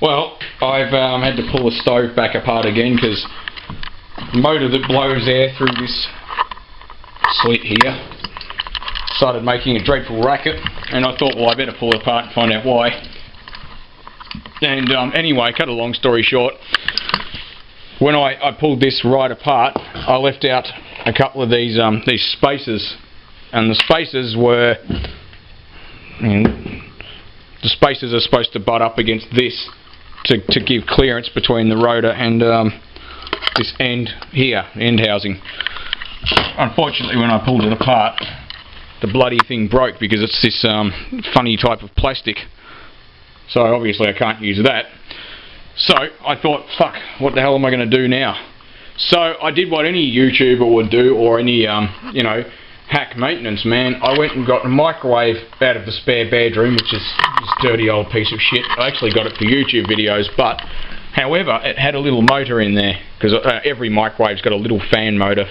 Well, I've had to pull the stove back apart again because the motor that blows air through this slit here started making a dreadful racket, and I thought, well, I better pull it apart and find out why. And anyway, cut a long story short, when I pulled this right apart, I left out a couple of these spacers, and the spacers were, the spacers are supposed to butt up against this to give clearance between the rotor and this end here, end housing. Unfortunately, when I pulled it apart, the bloody thing broke because it's this funny type of plastic. So obviously I can't use that. So I thought, fuck, what the hell am I going to do now? So I did what any YouTuber would do, or any you know, hack maintenance man. I went and got a microwave out of the spare bedroom, which is this dirty old piece of shit. I actually got it for YouTube videos, but however, it had a little motor in there, because every microwave's got a little fan motor,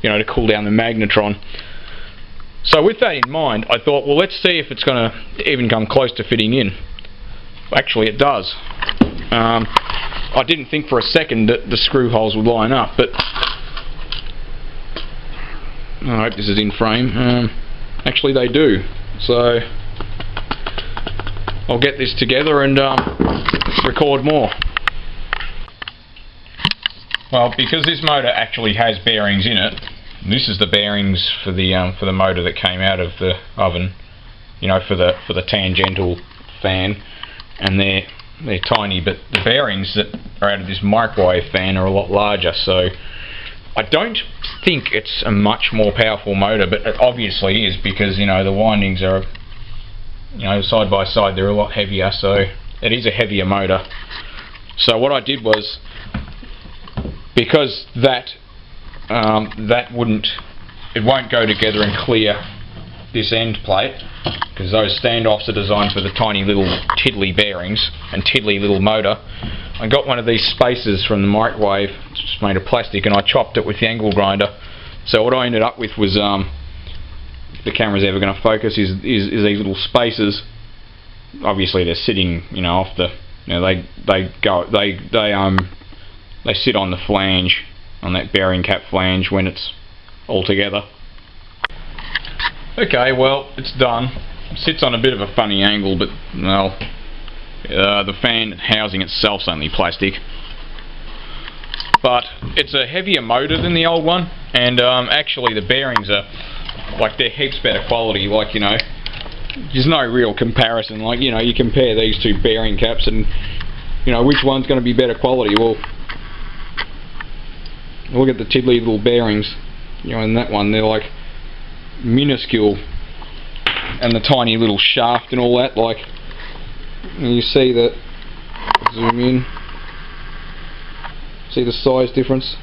you know, to cool down the magnetron. So with that in mind, I thought, well, let's see if it's going to even come close to fitting in. Actually, it does. I didn't think for a second that the screw holes would line up, but I hope this is in frame. Actually, they do. So I'll get this together and record more. Well, because this motor actually has bearings in it, this is the bearings for the motor that came out of the oven. You know, for the tangential fan, and they're tiny, but the bearings that are out of this microwave fan are a lot larger. So I don't think it's a much more powerful motor, but it obviously is, because, you know, the windings are, you know, side by side, they're a lot heavier, so it is a heavier motor. So what I did was, because that it won't go together and clear this end plate, because those standoffs are designed for the tiny little tiddly bearings and tiddly little motor. I got one of these spacers from the microwave, just made of plastic, and I chopped it with the angle grinder. So what I ended up with was, if the camera's ever going to focus, is these little spacers. Obviously they're sitting, you know, off the, you know, they sit on the flange, on that bearing cap flange when it's all together. Okay, well, it's done. It sits on a bit of a funny angle, but, well, the fan housing itself's only plastic. But it's a heavier motor than the old one, and actually the bearings are, like, they're heaps better quality. Like, you know, there's no real comparison. Like, you know, you compare these two bearing caps and, you know, which one's going to be better quality. Well, look at the tiddly little bearings, you know, in that one they're like minuscule, and the tiny little shaft and all that, like, and you see that, zoom in, see the size difference.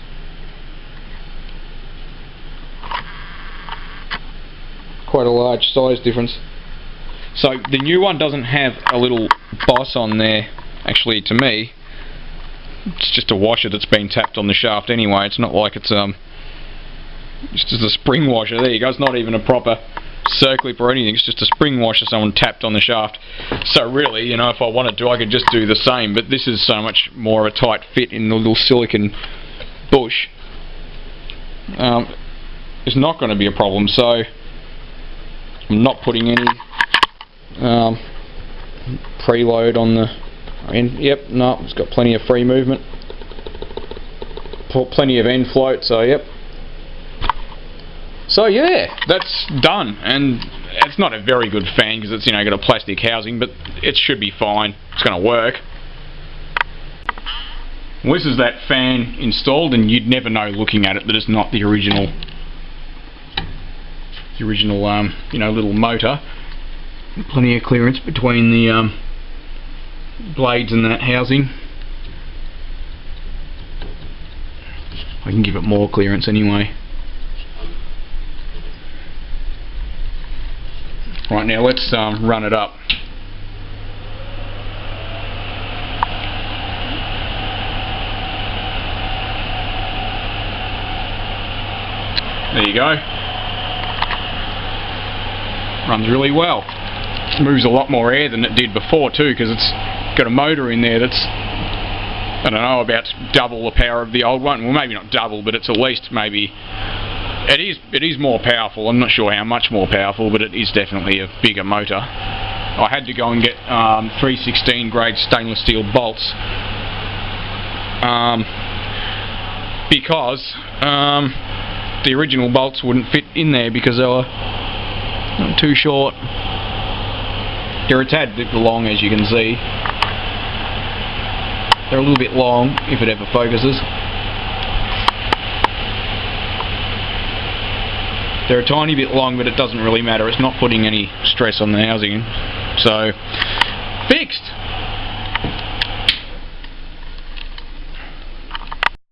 Quite a large size difference. So the new one doesn't have a little boss on there, actually, to me. It's just a washer that's been tapped on the shaft anyway. It's not like it's just a spring washer. There you go. It's not even a proper circlip or anything. It's just a spring washer someone tapped on the shaft. So really, you know, if I wanted to, I could just do the same. But this is so much more of a tight fit in the little silicon bush. It's not going to be a problem. So I'm not putting any preload on the end. Yep, no, it's got plenty of free movement, plenty of end float, so yep. So yeah, that's done, and it's not a very good fan because it's, you know, got a plastic housing, but it should be fine. It's going to work. Well, this is that fan installed, and you'd never know looking at it that it's not the original, you know, little motor. Plenty of clearance between the blades and that housing. I can give it more clearance anyway. Right, now let's run it up. There you go. Runs really well. moves a lot more air than it did before too, because it's got a motor in there that's, I don't know, about double the power of the old one. Well, maybe not double, but it's at least maybe, it is more powerful. I'm not sure how much more powerful, but it is definitely a bigger motor. I had to go and get 316 grade stainless steel bolts because the original bolts wouldn't fit in there because they were too short. They're a tad bit long, as you can see. They're a little bit long, if it ever focuses. They're a tiny bit long, but it doesn't really matter. It's not putting any stress on the housing. So